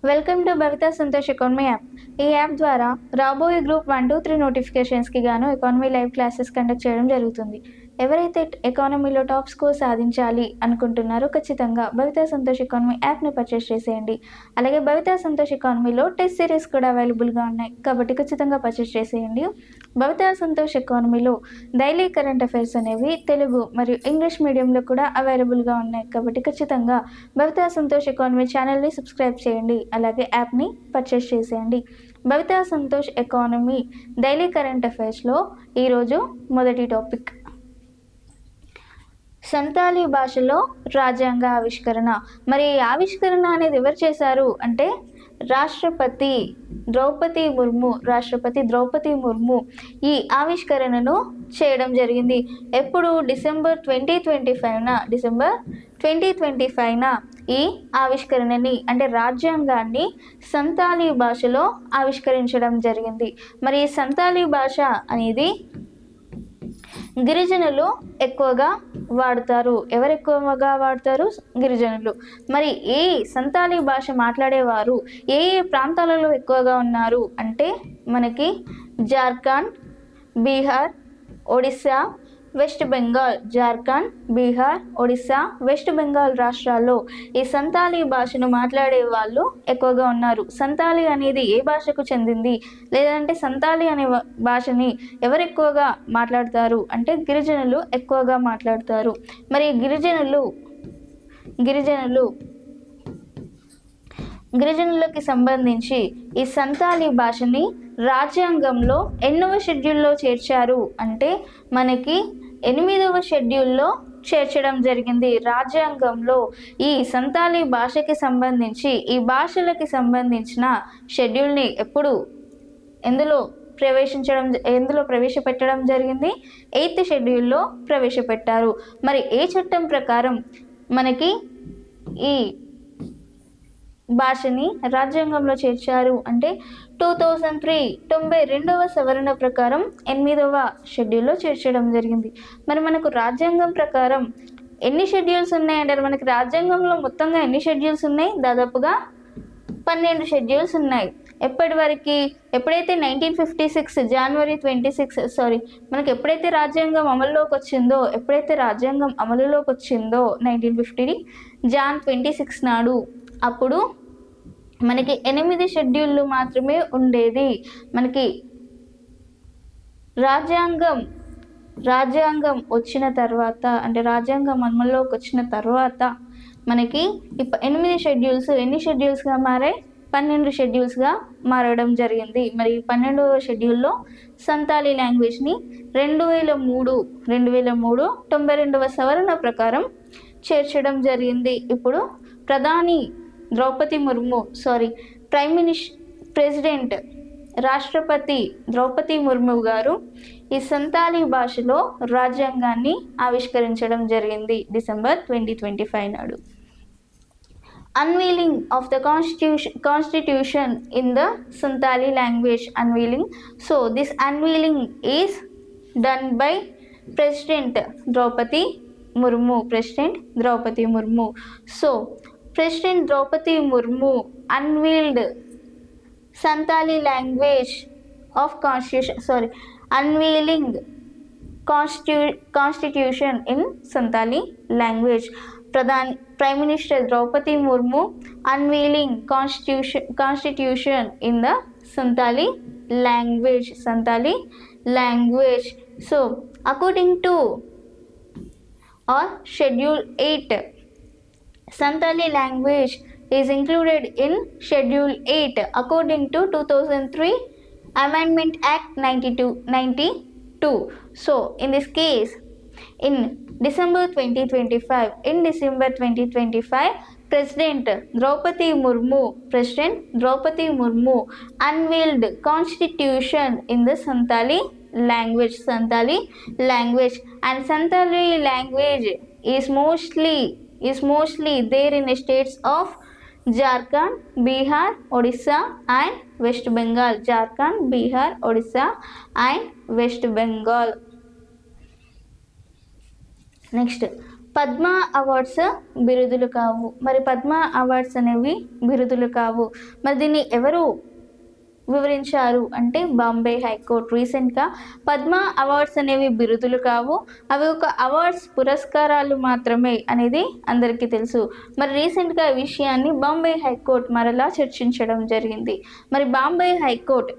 Welcome to Bhavita Santosh economy app. ఈ app ద్వారా రాబోయే గ్రూప్ 1, 2, 3 నోటిఫికేషన్స్కి గాను ఎకానమీ లైవ్ క్లాసెస్ కండక్ట్ చేయడం జరుగుతుంది. ఎవరైతే ఎకానమీలో టాప్ స్కోర్ సాధించాలి అనుకుంటున్నారో ఖచ్చితంగా భవిత సంతోష్ ఎకానమీ యాప్ని పర్చేస్ చేసేయండి. అలాగే భవిత సంతోష్ ఎకానమీలో టెస్ట్ సిరీస్ కూడా అవైలబుల్గా ఉన్నాయి కాబట్టి ఖచ్చితంగా పర్చేస్ చేసేయండి. భవిత సంతోష్ ఎకానమీలో డైలీ కరెంట్ అఫైర్స్ అనేవి తెలుగు మరియు ఇంగ్లీష్ మీడియంలో కూడా అవైలబుల్గా ఉన్నాయి కాబట్టి ఖచ్చితంగా భవిత సంతోష్ ఎకానమీ ఛానల్ని సబ్స్క్రైబ్ చేయండి. అలాగే యాప్ని పర్చేస్ చేసేయండి. భవిత సంతోష్ ఎకానమీ డైలీ కరెంట్ అఫైర్స్లో ఈరోజు మొదటి టాపిక్ సంతాలీ భాషలో రాజ్యాంగ ఆవిష్కరణ. మరి ఈ ఆవిష్కరణ అనేది ఎవరు చేశారు అంటే రాష్ట్రపతి ద్రౌపది ముర్ము ఈ ఆవిష్కరణను చేయడం జరిగింది. ఎప్పుడు డిసెంబర్ 2025న ఈ ఆవిష్కరణని అంటే రాజ్యాంగాన్ని సంతాలీ భాషలో ఆవిష్కరించడం జరిగింది. మరి ఈ సంతాలీ భాష అనేది గిరిజనులు ఎక్కువగా వాడతారు. ఎవరు ఎక్కువగా వాడతారు? గిరిజనులు. మరి ఈ సంతాలీ భాష మాట్లాడేవారు ఏ ప్రాంతాలలో ఎక్కువగా ఉన్నారు అంటే మనకి జార్ఖండ్, బీహార్, ఒడిస్సా, వెస్ట్ బెంగాల్. జార్ఖండ్, బీహార్, ఒడిస్సా, వెస్ట్ బెంగాల్ రాష్ట్రాల్లో ఈ సంతాలీ భాషను మాట్లాడే వాళ్ళు ఎక్కువగా ఉన్నారు. సంతాలీ అనేది ఏ భాషకు చెందింది లేదంటే సంతాలీ అనే భాషని ఎవరు ఎక్కువగా మాట్లాడతారు అంటే గిరిజనులు ఎక్కువగా మాట్లాడతారు. మరి గిరిజనులకి సంబంధించి ఈ సంతాలీ భాషని రాజ్యాంగంలో ఎన్నవ షెడ్యూల్లో చేర్చారు అంటే మనకి 8వ షెడ్యూల్లో చేర్చడం జరిగింది. రాజ్యాంగంలో ఈ సంతాలీ భాషకి సంబంధించి ఈ భాషలకి సంబంధించిన షెడ్యూల్ని ఎందులో ప్రవేశపెట్టడం జరిగింది? 8th షెడ్యూల్లో ప్రవేశపెట్టారు. మరి ఏ చట్టం ప్రకారం మనకి ఈ భాషని రాజ్యాంగంలో చేర్చారు అంటే 2003 92వ సవరణ ప్రకారం 8వ షెడ్యూల్లో చేర్చడం జరిగింది. మరి మనకు రాజ్యాంగం ప్రకారం ఎన్ని షెడ్యూల్స్ ఉన్నాయంటారు? మనకి రాజ్యాంగంలో మొత్తంగా ఎన్ని షెడ్యూల్స్ ఉన్నాయి? దాదాపుగా 12 షెడ్యూల్స్ ఉన్నాయి. ఎప్పుడైతే 1956 జనవరి 26 మనకి ఎప్పుడైతే రాజ్యాంగం అమలులోకి వచ్చిందో 1950 జాన్ 26 నాడు అప్పుడు మనకి 8 షెడ్యూళ్ళు మాత్రమే ఉండేది. మనకి రాజ్యాంగం వచ్చిన తర్వాత అంటే రాజ్యాంగం అమల్లోకి వచ్చిన తర్వాత మనకి 8 షెడ్యూల్స్ ఎన్ని షెడ్యూల్స్గా మారాయి? 12 షెడ్యూల్స్గా మారడం జరిగింది. మరి 12వ షెడ్యూల్లో సంతాలీ లాంగ్వేజ్ని 2003 92వ సవరణ ప్రకారం చేర్చడం జరిగింది. ఇప్పుడు రాష్ట్రపతి ద్రౌపది ముర్ము గారు ఈ సంతాలీ భాషలో రాజ్యాంగాన్ని ఆవిష్కరించడం జరిగింది డిసెంబర్ 2025 నాడు. Unveiling of the constitution in the Santali language. So this unveiling is done by President Draupadi Murmu. So President Draupadi Murmu unveiled Santali language of unveiling constitution in Santali language. Prime Minister Draupadi Murmu unveiling constitution in the Santali language. So according to Schedule 8, Santali language is included in Schedule 8 according to 2003 Amendment Act 92. So in this case, in December 2025, President Draupadi Murmu unveiled constitution in the Santali language. And Santali language is mostly there in the states of Jharkhand, Bihar, Odisha and West Bengal. Next, Padma awards బిరుదులు కావు. మరి Padma awards అనేవి బిరుదులు కావు. మరి దీన్ని ఎవరు వివరించారు అంటే బాంబే హైకోర్టు. రీసెంట్గా పద్మ అవార్డ్స్ అనేవి బిరుదులు కావు, అవి ఒక అవార్డ్స్ పురస్కారాలు మాత్రమే అనేది అందరికీ తెలుసు. మరి రీసెంట్గా ఈ విషయాన్ని బాంబే హైకోర్టు మరలా చర్చించడం జరిగింది. మరి బాంబే హైకోర్టు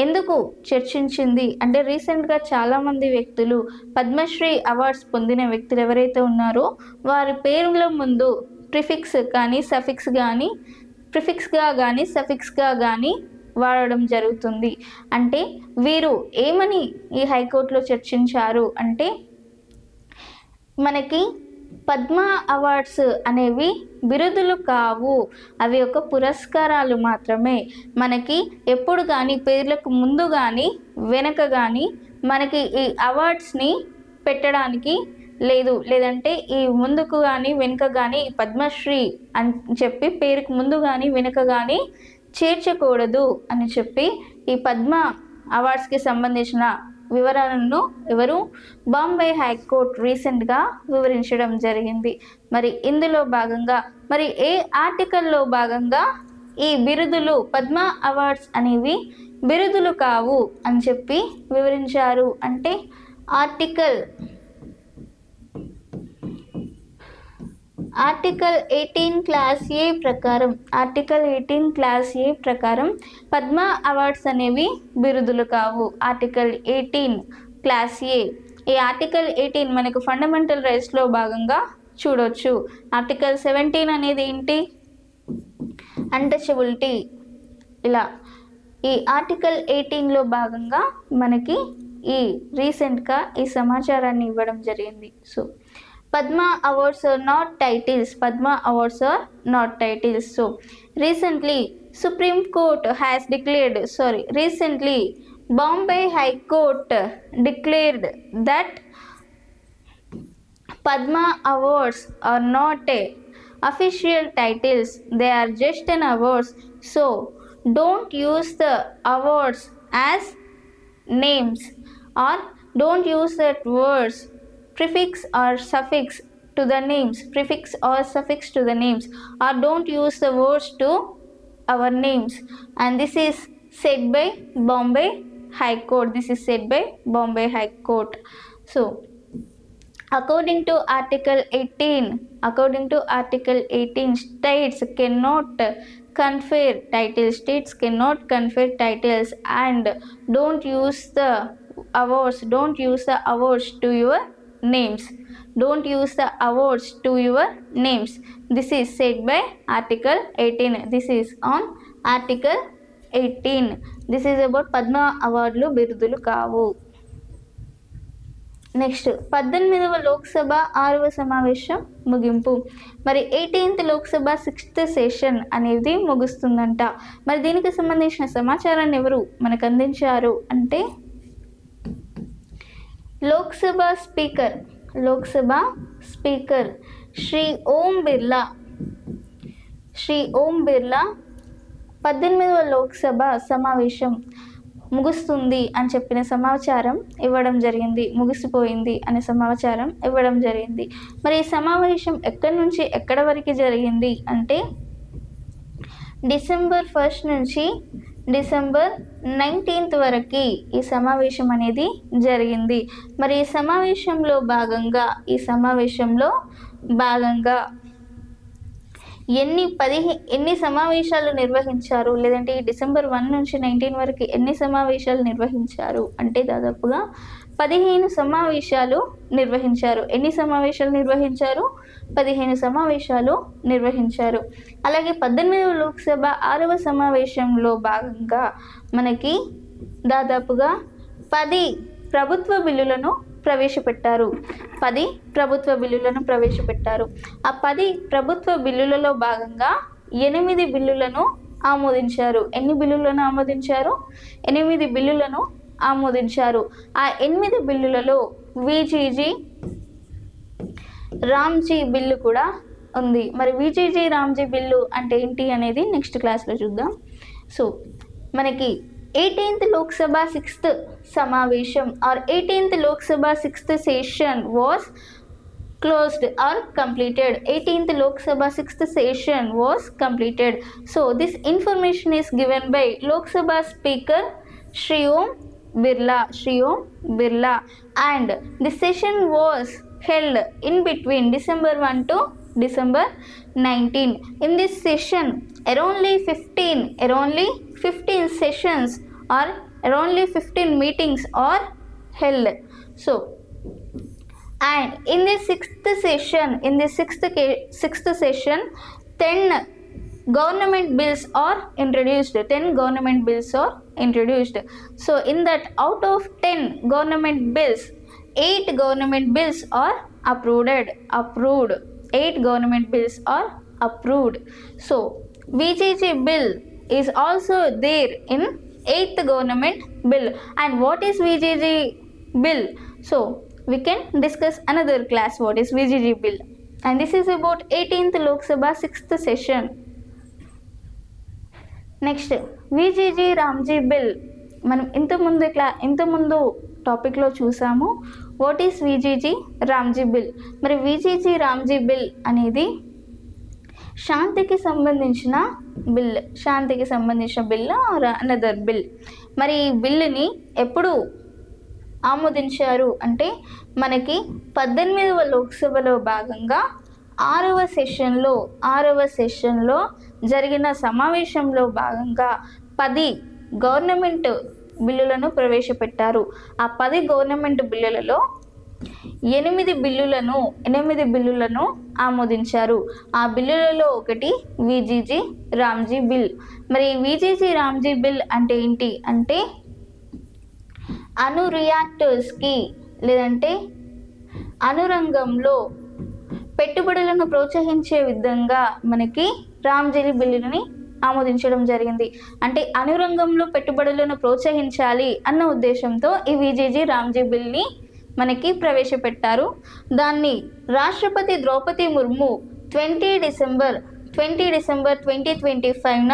ఎందుకు చర్చించింది అంటే రీసెంట్గా చాలామంది వ్యక్తులు పద్మశ్రీ అవార్డ్స్ పొందిన వ్యక్తులు ఎవరైతే ఉన్నారో వారి పేరుల ముందు ప్రిఫిక్స్ కానీ సఫిక్స్ కానీ ప్రిఫిక్స్గా కానీ సఫిక్స్గా కానీ వాడడం జరుగుతుంది. అంటే వీరు ఏమని ఈ హైకోర్టులో చర్చించారు అంటే మనకి పద్మ అవార్డ్స్ అనేవి బిరుదులు కావు, అవి ఒక పురస్కారాలు మాత్రమే. మనకి ఎప్పుడు కానీ పేర్లకు ముందు కానీ వెనక కానీ మనకి ఈ అవార్డ్స్ని పెట్టడానికి లేదు, లేదంటే ఈ ముందుకు కానీ వెనుక కానీ పద్మశ్రీ అని చెప్పి పేరుకు ముందు కానీ వెనుక కానీ చేర్చకూడదు అని చెప్పి ఈ పద్మ అవార్డ్స్కి సంబంధించిన వివరాలను ఎవరు బాంబే హైకోర్టు రీసెంట్గా వివరించడం జరిగింది. మరి ఇందులో భాగంగా మరి ఏ ఆర్టికల్లో భాగంగా ఈ బిరుదులు పద్మ అవార్డ్స్ అనేవి బిరుదులు కావు అని చెప్పి వివరించారు అంటే ఆర్టికల్ 18 క్లాస్ ఏ ప్రకారం పద్మ అవార్డ్స్ అనేవి బిరుదులు కావు. ఆర్టికల్ 18 క్లాస్ ఏ. ఈ ఆర్టికల్ 18 మనకు ఫండమెంటల్ రైట్స్లో భాగంగా చూడొచ్చు. ఆర్టికల్ 17 అనేది ఏంటి, అన్టచబిలిటీ. ఇలా ఈ ఆర్టికల్ 18లో భాగంగా మనకి ఈ రీసెంట్గా ఈ సమాచారాన్ని ఇవ్వడం జరిగింది. So Padma awards are not titles. So, recently Bombay High Court declared that Padma awards are not official titles. They are just an awards. So, don't use the awards as names, or don't use that words prefix or suffix to the names, or don't use the words to our names. And this is said by Bombay High Court. So according to Article 18, states cannot confer titles, and don't use the awards to your names. This is said by Article 18. This is on Article 18. This is about Padma అవార్డులు బిరుదులు కావు. Next 18వ Lok Sabha 6వ సమావేశం ముగింపు. మరి 18th Lok Sabha 6th session అనేది ముగుస్తుందంట. మరి దీనికి సంబంధించిన సమాచారాన్ని ఎవరు మనకు అందించారు అంటే లోక్సభ స్పీకర్ శ్రీ ఓం బిర్లా 18వ లోక్సభ సమావేశం ముగుస్తుంది అని చెప్పిన సమాచారం ఇవ్వడం జరిగింది, ముగిసిపోయింది అనే సమాచారం ఇవ్వడం జరిగింది. మరి ఈ సమావేశం ఎక్కడి నుంచి ఎక్కడ వరకు జరిగింది అంటే December 1 నుంచి December 19 వరకు ఈ సమావేశం అనేది జరిగింది. మరి ఈ సమావేశంలో భాగంగా ఎన్ని సమావేశాలు నిర్వహించారు, లేదంటే ఈ December 1 నుంచి 19 వరకు ఎన్ని సమావేశాలు నిర్వహించారు అంటే దాదాపుగా 15 సమావేశాలు నిర్వహించారు. ఎన్ని సమావేశాలు నిర్వహించారు? 15 సమావేశాలు నిర్వహించారు. అలాగే 18వ లోక్సభ 6వ సమావేశంలో భాగంగా మనకి దాదాపుగా 10 ప్రభుత్వ బిల్లులను ప్రవేశపెట్టారు. ఆ 10 ప్రభుత్వ బిల్లులలో భాగంగా 8 బిల్లులను ఆమోదించారు. ఎన్ని బిల్లులను ఆమోదించారు? 8 బిల్లులను ఆమోదించారు. ఆ 8 బిల్లులలో విజీజీ రామ్జీ బిల్లు కూడా ఉంది. మరి విజీజీ రామ్జీ బిల్లు అంటే ఏంటి అనేది నెక్స్ట్ క్లాస్లో చూద్దాం. సో మనకి 18th లోక్సభ 6th సమావేశం or 18th Lok Sabha 6th session was closed or completed. 18th Lok Sabha 6th session was completed. So this information is given by Lok Sabha Speaker Shri Om Birla, and this session was held in between December 1 to December 19. In this session, around 15 sessions or around 15 meetings are held. So, and in the sixth session, 10 government bills are introduced. So in that, out of 10 government bills, 8 government bills are approved. 8 government bills are approved. So VGG bill is also there in 8th government bill. And what is VGG bill? So we can discuss another class what is VGG bill. And this is about 18th Lok Sabha 6th session. Next VGG Ramji bill మనం ఇంతకుముందు టాపిక్లో చూసాము. What is VGG Ramji bill? మరి VGG Ramji bill అనేది శాంతికి సంబంధించిన bill are another bill. మరి ఈ బిల్లుని ఎప్పుడు ఆమోదించారు అంటే మనకి 18వ లోక్సభలో భాగంగా 6వ సెషన్లో జరిగిన సమావేశంలో భాగంగా 10 గవర్నమెంట్ బిల్లులను ప్రవేశపెట్టారు. ఆ 10 గవర్నమెంట్ బిల్లులలో 8 బిల్లులను ఆమోదించారు. ఆ బిల్లులలో ఒకటి విజీజీ రామ్జీ బిల్. మరి విజీజీ రామ్జీ బిల్ అంటే ఏంటి అంటే అణు రియాక్టర్స్కి లేదంటే అనురంగంలో పెట్టుబడులను ప్రోత్సహించే విధంగా మనకి రామ్జీ బిల్లుని ఆమోదించడం జరిగింది. అంటే అనురంగంలో పెట్టుబడులను ప్రోత్సహించాలి అన్న ఉద్దేశంతో ఈ విజీజీ రామ్జీ బిల్ని మనకి ప్రవేశపెట్టారు. దాన్ని రాష్ట్రపతి ద్రౌపది ముర్ము 20 డిసెంబర్ 2025న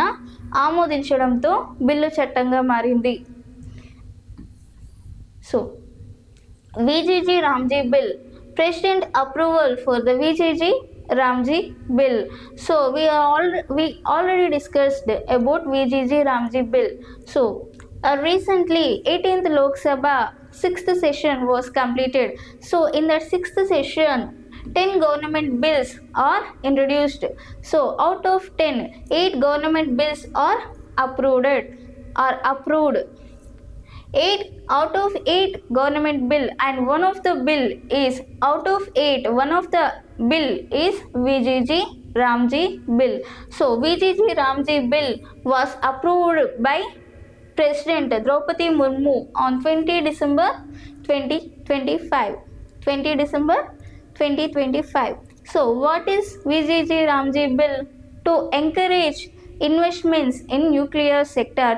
ఆమోదించడంతో బిల్లు చట్టంగా మారింది. So VGG Ramji bill, President approval for the VGG Ramji bill. So we already discussed about VGG Ramji bill. So recently 18th Lok Sabha 6th session was completed. So in that 6th session 10 government bills are introduced. So out of 10, 8 government bills are approved. 8 out of 8 government bill, and one of the bill is VGG Ramji bill. So VGG Ramji bill was approved by President Draupadi Murmu on 20 December 2025. So what is VGG Ramji bill? To encourage investments in nuclear sector.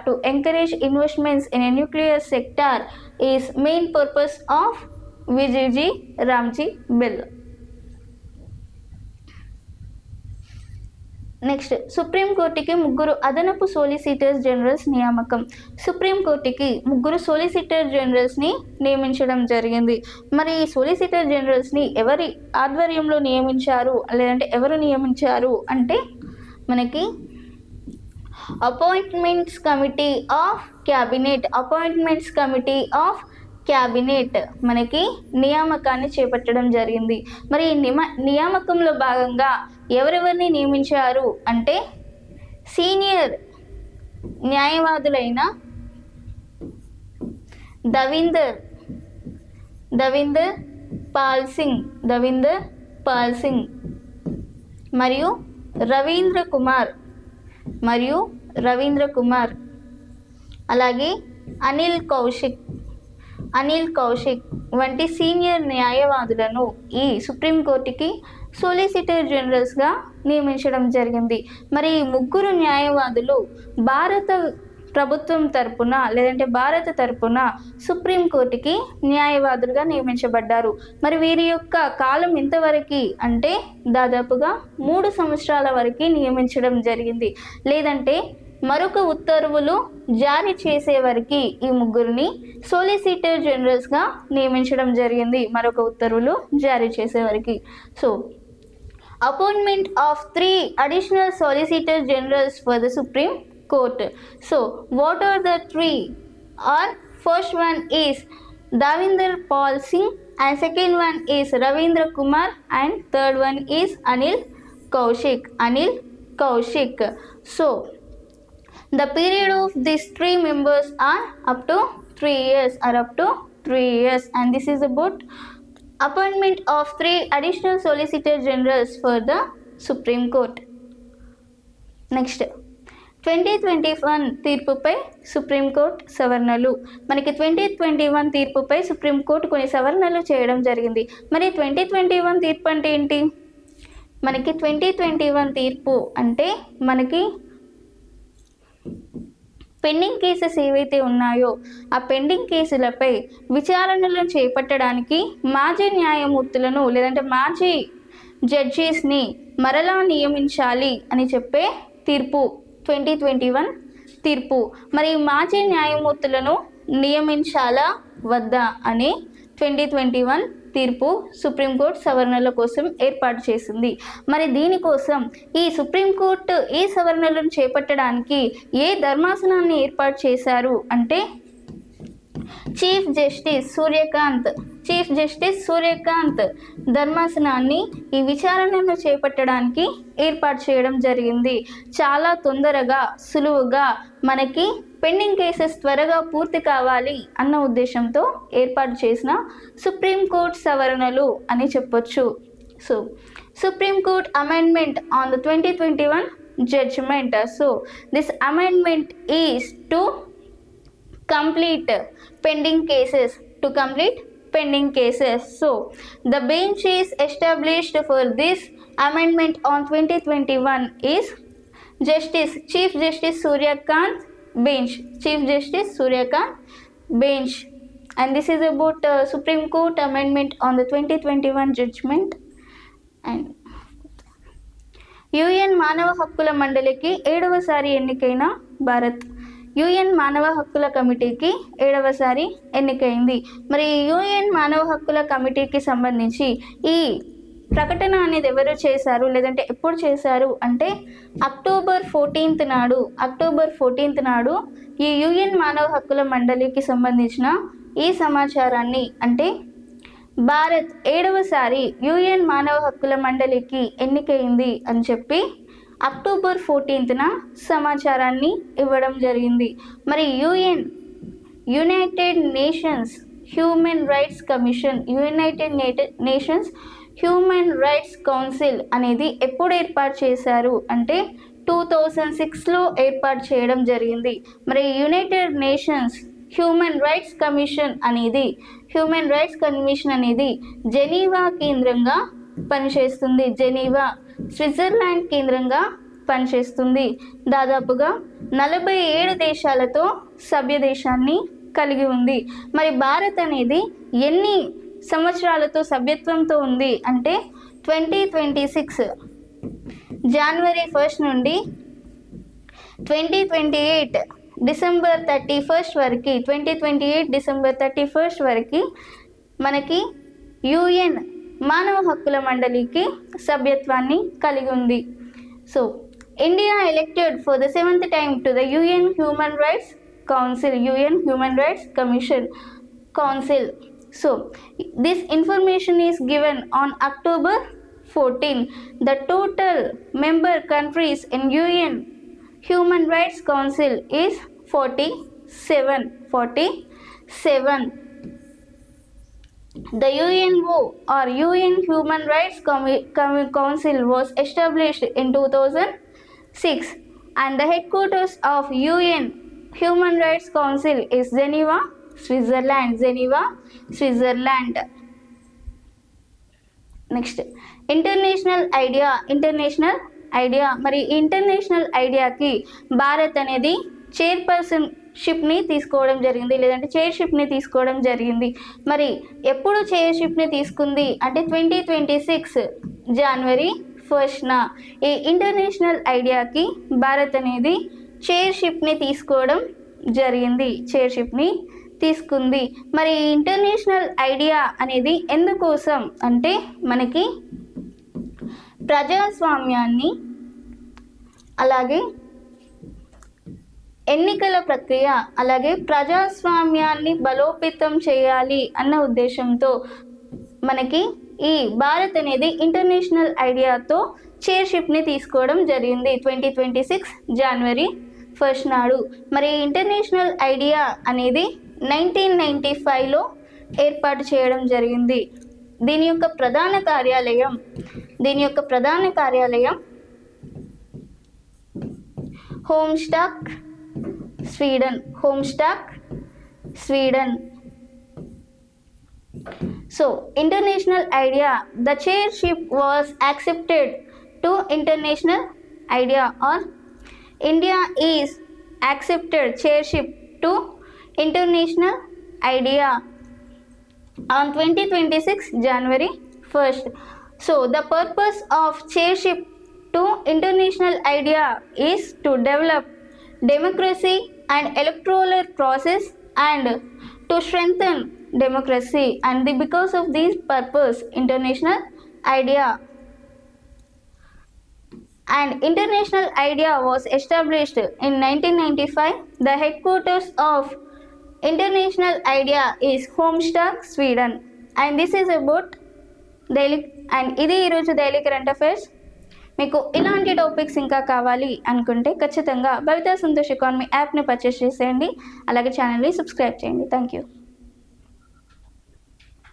Is main purpose of VGG Ramji bill. Next సుప్రీంకోర్టుకి 3 అదనపు సోలిసిటర్స్ generals నియామకం. సుప్రీంకోర్టుకి 3 solicitor జనరల్స్ని నియమించడం జరిగింది. మరి ఈ solicitor జనరల్స్ని ఎవరి ఆధ్వర్యంలో నియమించారు, లేదంటే ఎవరు నియమించారు అంటే మనకి అపాయింట్మెంట్స్ కమిటీ ఆఫ్ క్యాబినెట్ మనకి నియామకాన్ని చేపట్టడం జరిగింది. మరి నియామకంలో భాగంగా ఎవరెవరిని నియమించారు అంటే సీనియర్ న్యాయవాదులైన దవిందర్ పాల్ సింగ్ మరియు రవీంద్ర కుమార్ అలాగే అనిల్ కౌశిక్ వంటి సీనియర్ న్యాయవాదులను ఈ సుప్రీంకోర్టుకి సోలిసిటర్ జనరల్స్గా నియమించడం జరిగింది. మరి ఈ 3 న్యాయవాదులు భారత ప్రభుత్వం తరపున లేదంటే భారత తరపున సుప్రీంకోర్టుకి న్యాయవాదులుగా నియమించబడ్డారు. మరి వీరి యొక్క కాలం ఎంతవరకు అంటే దాదాపుగా 3 సంవత్సరాల వరకు నియమించడం జరిగింది. లేదంటే మరొక ఉత్తర్వులు జారీ చేసే వరకు ఈ ముగ్గురిని సోలిసిటర్ జనరల్స్గా నియమించడం జరిగింది. మరొక ఉత్తర్వులు జారీ చేసే వరకు. So appointment of 3 additional solicitor generals for the Supreme Court. So what are the 3? First one is Davinder Pal Singh, and second one is Ravindra Kumar, and third one is Anil Kaushik. So the period of these 3 members are up to 3 years, and this is about appointment of 3 additional solicitor generals for the Supreme Court. Next, 2021 తీర్పుపై supreme court సవరణలు. మనకి 2021 తీర్పుపై supreme court కొన్ని సవరణలు చేయడం జరిగింది. మరి 2021 తీర్పు అంటే ఏంటి? మనకి 2021 తీర్పు అంటే మనకి పెండింగ్ కేసెస్ ఏవైతే ఉన్నాయో ఆ పెండింగ్ కేసులపై విచారణలు చేపట్టడానికి మాజీ న్యాయమూర్తులను లేదంటే మాజీ జడ్జెస్ని మరలా నియమించాలి అని చెప్పే తీర్పు 2021 తీర్పు. మరి మాజీ న్యాయమూర్తులను నియమించాలా వద్దా అని 2021 తీర్పు సుప్రీంకోర్టు సవరణల కోసం ఏర్పాటు చేసింది. మరి దీనికోసం ఈ సుప్రీంకోర్టు ఈ సవరణలను చేపట్టడానికి ఏ ధర్మాసనాన్ని ఏర్పాటు చేశారు అంటే చీఫ్ జస్టిస్ సూర్యకాంత్ ధర్మాసనాన్ని ఈ విచారణను చేపట్టడానికి ఏర్పాటు చేయడం జరిగింది. చాలా తొందరగా సులువుగా మనకి పెండింగ్ కేసెస్ త్వరగా పూర్తి కావాలి అన్న ఉద్దేశంతో ఏర్పాటు చేసిన సుప్రీంకోర్టు సవరణలు అని చెప్పొచ్చు. So supreme court amendment on the 2021 judgment. So this amendment is to complete pending cases. So the bench is established for this amendment on 2021 is Chief Justice Suryakant bench, and this is about Supreme Court amendment on the 2021 judgment. And UN మానవ హక్కుల మండలికి 7వసారి ఎన్నికైన Bharat. UN మానవ హక్కుల కమిటీకి 7వసారి ఎన్నికైంది. మరి UN మానవ హక్కుల కమిటీకి సంబంధించి ఈ ప్రకటన అనేది ఎవరు చేశారు లేదంటే ఎప్పుడు చేశారు అంటే అక్టోబర్ 14th నాడు ఈ యుఎన్ మానవ హక్కుల మండలికి సంబంధించిన ఈ సమాచారాన్ని అంటే భారత్ 7వసారి యుఎన్ మానవ హక్కుల మండలికి ఎన్నికైంది అని చెప్పి అక్టోబర్ 14th సమాచారాన్ని ఇవ్వడం జరిగింది. మరి United nations human rights council అనేది ఎప్పుడు ఏర్పాటు చేశారు అంటే 2006లో ఏర్పాటు చేయడం జరిగింది. మరి United nations human rights commission అనేది జెనీవా కేంద్రంగా పనిచేస్తుంది. స్విట్జర్లాండ్ కేంద్రంగా పనిచేస్తుంది. దాదాపుగా 47 దేశాలతో సభ్య దేశాన్ని కలిగి ఉంది. మరి భారత్ అనేది ఎన్ని సంవత్సరాలతో సభ్యత్వంతో ఉంది అంటే 2026 జనవరి 1 నుండి 2028 డిసెంబర్ 31 వరకు మనకి యుఎన్ మానవ హక్కుల మండలికి సభ్యత్వాన్ని కలిగి ఉంది. So India elected for the 7th time to the UN human rights council. So this information is given on October 14. The total member countries in UN Human Rights Council is 47. The UNO or UN Human Rights Council was established in 2006 and the headquarters of UN Human Rights Council is Geneva, Switzerland. Next international idea. మరి international ఐడియాకి Bharat అనేది చైర్షిప్ని తీసుకోవడం జరిగింది. మరి ఎప్పుడు చైర్షిప్ని తీసుకుంది అంటే 2026 జనవరి 1న ఈ international ఐడియాకి Bharat అనేది చైర్షిప్ని తీసుకోవడం జరిగింది, చైర్షిప్ని తీసుకుంది. మరి ఇంటర్నేషనల్ ఐడియా అనేది ఎందుకోసం అంటే మనకి ప్రజాస్వామ్యాన్ని అలాగే ఎన్నికల ప్రక్రియ అలాగే ప్రజాస్వామ్యాన్ని బలోపేతం చేయాలి అన్న ఉద్దేశంతో మనకి ఈ భారత్ అనేది ఇంటర్నేషనల్ ఐడియాతో చైర్షిప్ని తీసుకోవడం జరిగింది 2026 జనవరి 1 నాడు. మరి ఇంటర్నేషనల్ ఐడియా అనేది 1995లో ఏర్పాటు చేయడం జరిగింది. దీని యొక్క ప్రధాన కార్యాలయం హోమ్స్టాక్ Sweden. So, international idea, the chairship was accepted to international idea, or India is accepted chairship to international idea on 2026 January 1st. So, the purpose of chairship to international idea is to develop democracy and electoral process and to strengthen democracy, and because of this purpose international idea was established in 1995. The headquarters of international idea is Homestad, Sweden, and this is about daily, and ఇది ఈరోజు daily current affairs. మీకు ఇలాంటి topics ఇంకా కావాలి అనుకుంటే ఖచ్చితంగా భవితా Santosh economy యాప్ని purchase చేసేయండి, అలాగే ఛానల్ని సబ్స్క్రైబ్ చేయండి. Thank you.